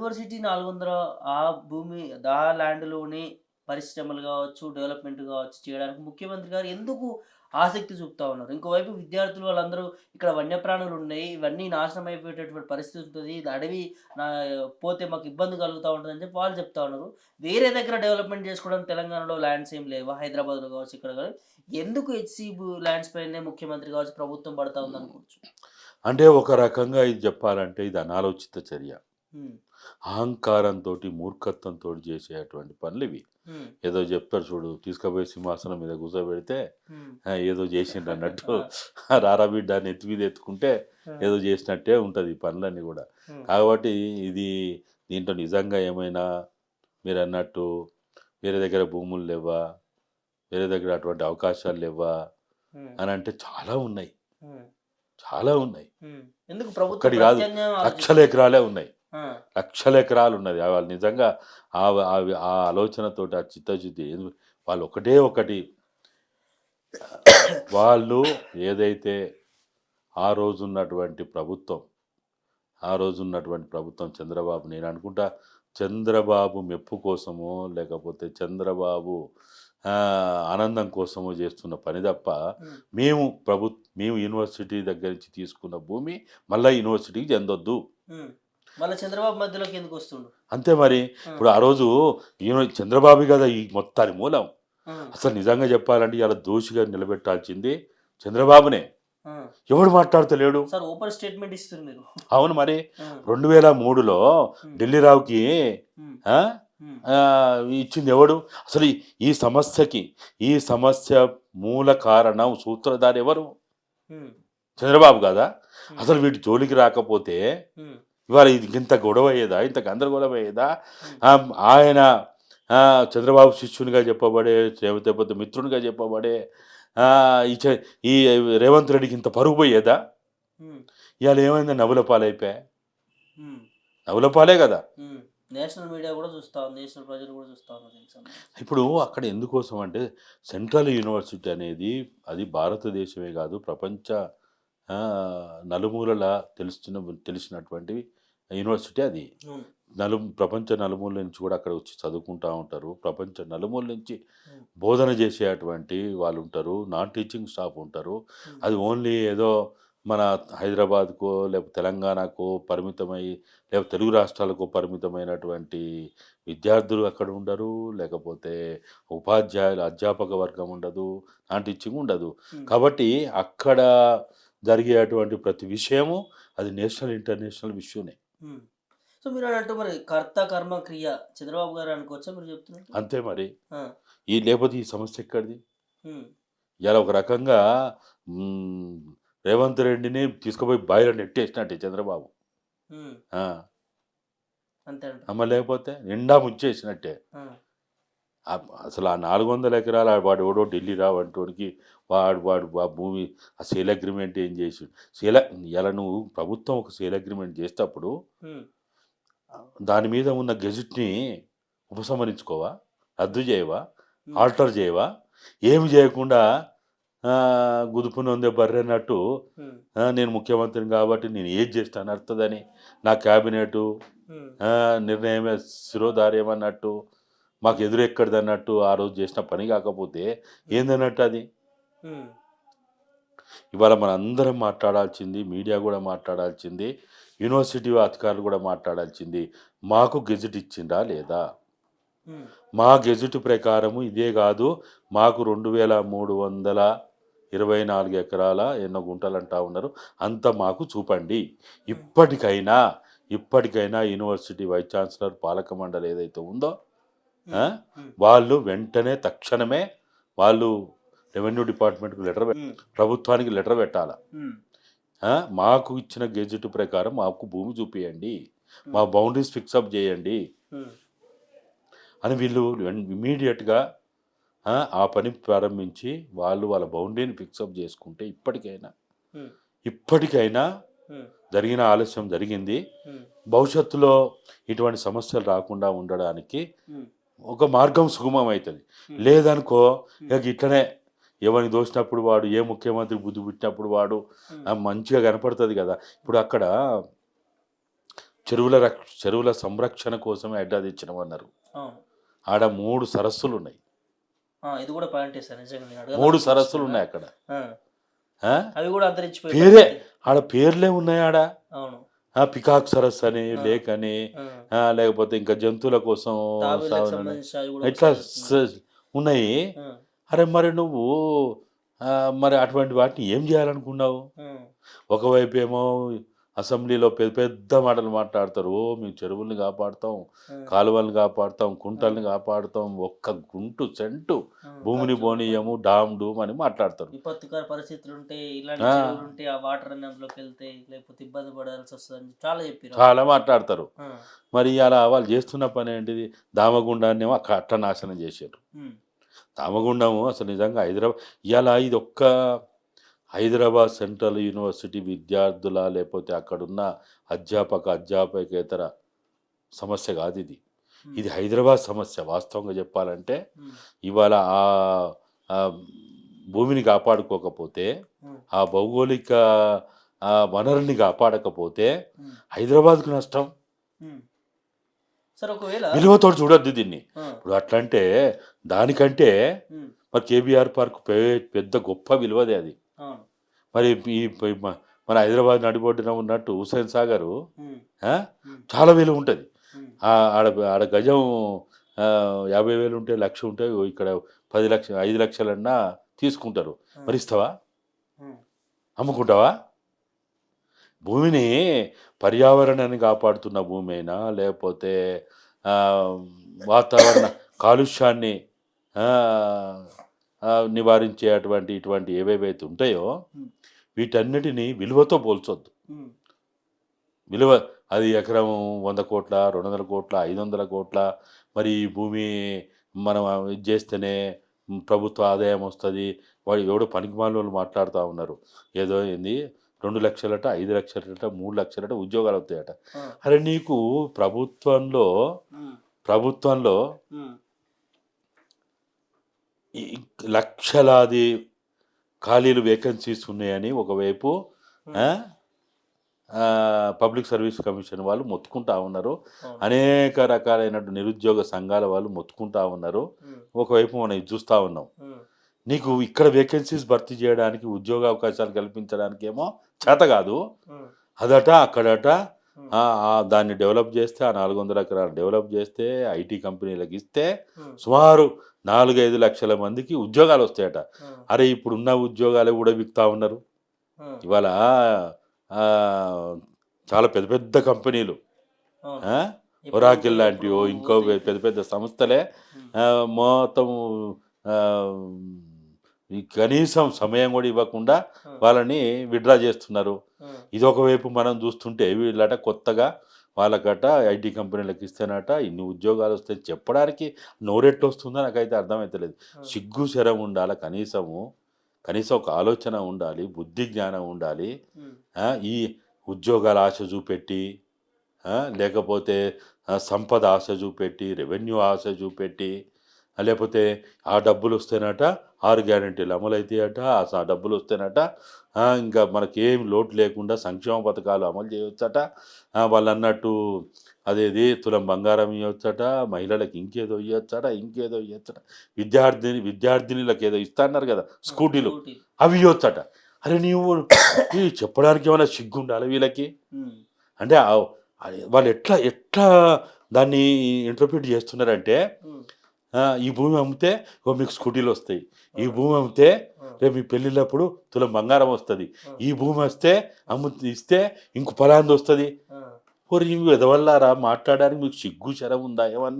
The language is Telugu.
యూనివర్సిటీ 400 ఆ భూమి ల్యాండ్‌లోనే పరిశ్రమలు గావచ్చు, డెవలప్‌మెంట్ గావచ్చు చేయడానికి ముఖ్యమంత్రి గారు ఎందుకు ఆసక్తి చూపుతా ఉన్నారు? ఇంకోవైపు విద్యార్థులు వాళ్ళందరూ ఇక్కడ వన్యప్రాణులున్నాయి. ఇవన్నీ నాశనం అయిపోయేటటువంటి పరిస్థితి ఉంటది. ఇది అడవి నా పోతే మాకు ఇబ్బంది కలుగుతా ఉంటదని చెప్పి వాళ్ళు చెప్తా ఉన్నారు. వేరే దగ్గర డెవలప్‌మెంట్ చేసుకోవడానికి తెలంగాణలో ల్యాండ్స్ ఏం లేవా? హైదరాబాద్‌లో కావచ్చు ఇక్కడ గాని. ఎందుకు ల్యాండ్స్ పైనే ముఖ్యమంత్రి కావచ్చు ప్రభుత్వం పడతా ఉందనుకోవచ్చు? అంటే ఒక రకంగా ఇది చెప్పాలంటే ఇది అనాలోచిత చర్య. హ్మ్. అహంకారంతోటి, మూర్ఖత్వంతోటి చేసేటువంటి పనులివి. హ్మ్. ఏదో చెప్తారు చూడు, తీసుకపోయి సింహాసనం మీద కూర్చోబెడితే హ్మ్. ఏదో చేసిండ్రన్నట్టు ఆ! రారా బిడ్డ నెత్తి మీద ఎత్తుకుంటే ఆ! ఏదో చేసినట్టే ఉంటది ఈ పనులన్నీ గూడా. హ్మ్. కాబట్టి ఇది దీంట్లో నిజంగా ఏమైనా మీరన్నట్టు వేరే దగ్గర భూములు లెవ్వా? వేరే దగ్గర అటువంటి అవకాశాలు లెవ్వా? హ్మ్. అనంటే చాలా ఉన్నాయి. హ్మ్. చాలా ఉన్నాయి. హ్మ్. ఎందుకు ప్రభుత్వం ఒక్కటి గాదు. ప్రత్యామ్నాయం లక్షల ఆలోచిస్తలేదు? ఎకరాలే ఉన్నాయి. ఆ! లక్షల ఎకరాలున్నది. వాళ్ళు నిజంగా ఆ ఆలోచనతోటి, ఆ చిత్తశుద్ధి వాళ్ళు ఒకటే ఒకటి వాళ్ళు ఏదైతే ఆ రోజున్నటువంటి ప్రభుత్వం, ఆ రోజున్నటువంటి ప్రభుత్వం చంద్రబాబు నేననుకుంటా చంద్రబాబు మెప్పు కోసమో, లేకపోతే చంద్రబాబు ఆనందం కోసమో చేస్తున్న పని తప్ప, హ్మ్. మేము మేము యూనివర్సిటీ దగ్గర నుంచి తీసుకున్న భూమి మళ్ళా యూనివర్సిటీకి చెందొద్దు. హ్మ్. మళ్ళా చంద్రబాబు మధ్యలోకి ఎందుకొస్తుండు? అంతే మరి. ఆ! ఇప్పుడు ఆ రోజు చంద్రబాబే గదా ఈ మొత్తానికి మూలం. ఆ! అసలు నిజంగా చెప్పాలంటే ఇయాల దోషిగా నిలబెట్టాల్సింది చంద్రబాబునే. ఆ! ఎవడు మాట్లాడతలేడు. సార్ ఓపెన్ స్టేట్‌మెంట్ ఇస్తుర్రు మీరు. అవును మరి. ఆ! 2003లో హ్మ్. ఢిల్లీరావుకి హ్మ్. ఆ! హ్మ్. ఇచ్చింది ఎవడు? అసలు ఈ సమస్య మూల కారణం సూత్రధారి ఎవరు? హ్మ్. చంద్రబాబు కాదా? హ్మ్. అసలు వీటి జోలికి రాకపోతే హ్మ్. ఇవాళ ఇది ఇంత గొడవ అయ్యేదా? ఇంత గందరగోళం అయ్యేదా? హ్మ్. ఆయన చంద్రబాబు శిష్యునిగా చెప్పబడే, లేకపోతే మిత్రునిగా చెప్పబడే ఆహ్, ఈ చ ఈ రేవంత్ రెడ్డికి ఇంత పరువు పోయేదా? హ్మ్. ఇయాల ఏమైంది నవ్వుల పాలైపాయే. హ్మ్. నవ్వుల పాలే గదా! హ్మ్. నేషనల్ మీడియా గూడా చూస్తా ఉంది. నేషనల్ ప్రజలు గూడా చూస్తా ఉన్నారు దీనికి సంబంధించి. ఇప్పుడు అక్కడ ఎందుకోసం అంటే సెంట్రల్ యూనివర్సిటీ అనేది అది భారతదేశమే గాదు ప్రపంచ నలుమూలలా తెలిసినటువంటి యూనివర్సిటీ అది. అవును. ప్రపంచ నలుమూలల నుంచి కూడా అక్కడ వచ్చి చదువుకుంటా ఉంటారు. ప్రపంచ నలుమూలల నుంచి హ్మ్. బోధన చేసేటువంటి వాళ్ళుంటారు. నాన్ టీచింగ్ స్టాఫ్ ఉంటారు. హ్మ్. అది ఓన్లీ ఏదో మన హైదరాబాద్‌కో, లేకపోతే తెలంగాణకో పరిమితమై, లేకపోతే తెలుగు రాష్ట్రాలకో పరిమితమైనటువంటి విద్యార్థులు అక్కడ ఉండరు. లేకపోతే అధ్యాపక వర్గం ఉండదు. నాన్ టీచింగ్ ఉండదు. హ్మ్. కాబట్టి అక్కడ జరిగేటువంటి ప్రతి విషయము అది నేషనల్, ఇంటర్నేషనల్ ఇష్యూనే. హ్మ్. సో, మీరన్నట్టు మరి కర్త, కర్మ, క్రియ చంద్రబాబు గారే అనుకోవచ్చా మీరు చెప్తున్నట్టు? అంతే మరి. ఆ! లేపోతే ఈ సమస్య ఎక్కడిది? హ్మ్. ఇయాల ఒక రకంగా హ్మ్. రేవంత్ రెడ్డిని తీసుకుపోయి బావిలో నెట్టేసినట్టే చంద్రబాబు. హ్మ్. ఆ! అంతే అంటారు. లేకపోతే నిండా ముంచేసినట్టే. ఆ! అసలు ఆ 400 ఎకరాల వాడెవడో ఢిల్లీ రావంటోడికి వాడు వాడు ఆ భూమి ఆ సేల్ అగ్రీమెంట్ ఏం చేసిండు? ఇయాల నువ్వు ప్రభుత్వం ఒక సేల్ అగ్రీమెంట్ చేసేటప్పుడు హ్మ్. దాని మీద ఉన్న గెజిట్‌ని ఉపసంహరించుకోవా? రద్దు చేయవా? హ్మ్. ఆల్టర్ చేయవా? ఏమి చేయకుండా గుదుపు నొందే బర్రెన్నట్టు హ్మ్. నేను ముఖ్యమంత్రిని కాబట్టి నేను ఏది చేస్తే నడుత్తదని నా క్యాబినెటు హ్మ్. నిర్ణయమే శిరోధార్యం అన్నట్టు మాకు ఎదురెక్కడిదన్నట్టు ఆ రోజు చేసిన పని కాకపోతే హ్మ్. ఏందన్నట్టు అది? హ్మ్. ఇవాళ మనందరం మాట్లాడాల్సింది, మీడియా గూడా మాట్లాడాల్సింది, యూనివర్సిటీ అధికారులు గూడా మాట్లాడాల్సింది, మాకు గెజిట్ ఇచ్చిండ్రా లేదా? హ్మ్. మా గెజిట్ ప్రకారము ఇదే గాదు, మాకు 2324 ఎకరాల ఎన్నో గుంటలంటా ఉన్నారు. అంత మాకు చూపండి. హ్మ్. ఇప్పటికైనా, ఇప్పటికైనా యూనివర్సిటీ వైస్ ఛాన్సలర్ పాలక మండలి ఏదైతే ఉందో, ఆ! హ్మ్. హ్మ్. వాళ్ళు వెంటనే తక్షణమే వాళ్ళు రెవెన్యూ డిపార్ట్‌మెంట్‌కి హ్మ్. ప్రభుత్వానికి లెటర్ పెట్టాల. హ్మ్. మాకు ఇచ్చిన గెజిట్ ప్రకారం మాకు భూమి చూపియండి. మా హ్మ్. బౌండరీస్ ఫిక్సప్ చేయండి హ్మ్. అని వీళ్ళు ఇమ్మీడియేట్‌గా ఆ పని ప్రారంభించి వాళ్ళు వాళ్ళ బౌండరీని ఫిక్సప్ చేసుకుంటే హ్మ్. ఇప్పటికైనా హ్మ్. జరిగిన ఆలస్యం జరిగింది. హ్మ్. భవిష్యత్తులో ఇటువంటి సమస్యలు రాకుండా ఉండడానికి హ్మ్. ఒక మార్గం సుగమం అయితది. హ్మ్. లేదనుకో హ్మ్. ఇట్లనే ఎవనికి దోచినప్పుడు వాడు, ఏ ముఖ్యమంత్రి బుద్ధి పుట్టినప్పుడు వాడు హ్మ్. మంచిగా కనపడతది గదా! ఇప్పుడు అక్కడ చెరువుల సంరక్షణ కోసమే అడ్డా తెచ్చినామన్నారు. అవును. ఆడ 3 సరస్సులు ఉన్నాయి. ఇది కూడా పాయింటే సార్, నిజంగా నేను 3 అడగాలనుకున్న సరస్సులు ప్రశ్న. ఉన్నాయి అక్కడ. ఆ, ఆ? అవి కూడా అంతరించిపోయే పేరే పరిస్థితి. ఆడ పేర్లే ఉన్నాయి ఆడ. అవును. పికాక్ సరస్సు అని, ఆ, లేక్ అని, ఆ, లేకపోతే ఇంకా జంతువుల కోసం తాబేళ్ళకి సావనని సంబంధించి అవి కూడా ఇట్లా ఒకసారి వచ్చినాయి. ఉన్నాయి. ఆ, అరే మరి నువ్వు మరి అటువంటి వాటిని ఏం చేయాలనుకున్నావు? ఆ, ఒకవైపు ఏమో అసెంబ్లీలో పెద్ద పెద్ద మాటలు మాట్లాడతారు. ఓ మేము చెరువుల్ని కాపాడుతాం, ఆ, కాలువల్ని కాపాడుతాం, ఆ, కుంటల్ని కాపాడుతాం, ఒక్క గుంటు సెంటు ఆ, భూమిని ఖర్చు పోనీయము, డామ్ డూమ్ అని మాట్లాడతారు. విపత్తుకర పరిస్థితులు ఉంటే, ఇలాంటి ఆ, చెరువులు ఉంటే ఆ వాటర్ అన్ని అందులోకి వెళ్తాయి, లేకపోతే ఇబ్బంది పడాల్సి వస్తుంది చాలా చెప్పారు. చాలా మాట్లాడతారు. ఆ, మరి అలా వాళ్ళు చేస్తున్న పని ఏంటిది? దామగుండాన్నేమో అట్ట నాశనం చేశారు. ఉమ్, దామగుండము అసలు నిజంగా ఇవాళ ఇది ఒక్క హైదరాబాద్ సెంట్రల్ యూనివర్సిటీ విద్యార్థుల లేకపోతే అక్కడున్న అధ్యాపకేతర సమస్య కాదు ఇది. ఉమ్, ఇది హైదరాబాద్ సమస్య వాస్తవంగా చెప్పాలంటే. ఉమ్, ఇవాళ ఆ ఆ భూమిని కాపాడుకోకపోతే, ఉమ్, ఆ భౌగోళిక వనరుని కాపాడకపోతే ఉమ్, హైదరాబాద్కు నష్టం. ఉమ్. సార్ ఒకవేళ విలువతోటి చూడొద్దు దీన్ని. ఆ, ఇప్పుడు అట్లంటే దానికంటే ఉమ్, మరి కేబీఆర్ పార్క్ పెద్ద గొప్ప విలువదే అది. అవును. మరి మన హైదరాబాద్ నడిబొడ్డున ఉన్నట్టు హుస్సేన్ సాగరు ఉమ్, ఆ, ఉమ్, చాలా విలువ ఉంటుంది. ఉమ్, ఆడ ఆడ గజం 50,000 ఉంటే, 1,00,000 ఉంటే, ఇక్కడ 10 లక్షలు 5 లక్షలన్నా తీసుకుంటారు. ఆ, మరి ఇస్తావా? ఉమ్, అమ్ముకుంటావా? భూమిని పర్యావరణాన్ని కాపాడుతున్న భూమి అయినా లేకపోతే ఆ, వాతావరణ కాలుష్యాన్ని ఆ, నివారించేటువంటి ఇటువంటి ఏవేవైతే ఉంటాయో ఉమ్, వీటన్నిటిని విలువతో పోల్చొద్దు. ఉమ్, విలువ అది ఎకరం 100 కోట్ల, 200 కోట్ల, 500 కోట్ల, మరి ఈ భూమి మనం ఇది చేస్తేనే ప్రభుత్వ ఆదాయం వస్తుంది. వాడు ఎవడో పనికిమాలినోళ్ళు మాట్లాడుతూ ఉన్నారు. ఏదో ఏంది 2 లక్షలట, 5 లక్షలట, 3 లక్షలట ఉద్యోగాలు వస్తాయట. ఆ, అరే నీకు ప్రభుత్వంలో ఉమ్, ప్రభుత్వంలో ఉమ్, ఈ లక్షలాది ఖాళీలు వేకెన్సీస్ ఉన్నాయని ఒకవైపు ఆ, ఉమ్, ఆ, పబ్లిక్ సర్వీస్ కమిషన్ వాళ్ళు మొత్తుకుంటా ఉన్నారు. అవును. అనేక రకాలైన నిరుద్యోగ సంఘాల వాళ్ళు మొత్తుకుంటా ఉన్నారు. ఉమ్, ఒకవైపు మనం ఇది చూస్తూ ఉన్నాం. ఉమ్, నీకు ఇక్కడ వేకెన్సీస్ భర్తీ చేయడానికి, ఉద్యోగ అవకాశాలు కల్పించడానికి ఏమో చేత కాదు. ఉమ్, అదట అక్కడట ఉమ్, దాన్ని డెవలప్ చేస్తే, ఆ 400 ఎకరాలు డెవలప్ చేస్తే, ఐటీ కంపెనీలకు ఇస్తే ఉమ్, సుమారు 4-5 లక్షల మందికి ఉద్యోగాలు వస్తాయట. ఉమ్, అరే ఇప్పుడున్న ఉద్యోగాలు కూడా విక్తా ఉన్నారు. ఉమ్, ఇవాళ ఆ, చాలా పెద్ద పెద్ద కంపెనీలు, అవును. ఆ, ఎప్పుడు ఒరాకిల్ ఉంటాయి, లాంటివో ఎప్పుడు ఇంకో పోతాయి. పెద్ద పెద్ద సంస్థలే ఉమ్, మొత్తం ఆ, ఈ కనీసం సమయం కూడా ఇవ్వకుండా ఉమ్, వాళ్ళని విడ్రా చేస్తున్నారు. ఉమ్, ఇదొకవైపు మనం చూస్తుంటే వీళ్ళట కొత్తగా వాళ్ళకట ఐటీ కంపెనీలకు ఇస్తేనట ఇన్ని ఉద్యోగాలు వస్తాయని చెప్పడానికి నోరెట్లు వస్తుందో నాకైతే అర్థమవుతలేదు. ఉమ్, సిగ్గు శరం ఉండాలి, కనీసం ఒక ఆలోచన ఉండాలి, బుద్ధి జ్ఞానం ఉండాలి. ఉమ్, ఈ ఉద్యోగాల ఆశ చూపెట్టి, లేకపోతే సంపద ఆశ చూపెట్టి, రెవెన్యూ ఆశ చూపెట్టి, లేకపోతే ఆ డబ్బులు వస్తేనట 6 గ్యారెంటీలు అమలవుతాయట, ఆ డబ్బులు వస్తేనట ఇంకా మనకేం లోటు లేకుండా సంక్షేమ పథకాలు అమలు చేయవచ్చట. వాళ్ళు అన్నట్టు అదేది తులం బంగారం ఇవ్వచ్చట, మహిళలకు ఇంకేదో ఇవ్వచ్చట, విద్యార్థినులకు ఏదో ఇస్తా అన్నారు కదా స్కూటీలు, డ్యూటీ. అవి ఇవ్వచ్చట. అరే నీవు ఇవి చెప్పడానికి ఏమైనా సిగ్గు ఉండాలి వీళ్ళకి? ఉమ్, అంటే వాళ్ళు ఎట్లా ఎట్లా దాన్ని ఇంటర్ప్రిట్ చేస్తున్నారంటే, ఉమ్, ఈ భూమి అమ్మితే మీకు స్కూటీలు వస్తాయి, ఈ ఉమ్, భూమి అమ్మితే ఉమ్, రేపు మీ పెళ్ళిళ్ళప్పుడు తులం బంగారం వస్తుంది, ఉమ్, ఈ భూమి వస్తే ఇస్తే ఇంకో ఫలాంది వస్తుంది. ఉమ్. ఓరి ఎదవల్లారా మాట్లాడడానికి మీకు సిగ్గు శరం ఉందా ఏమన్నా?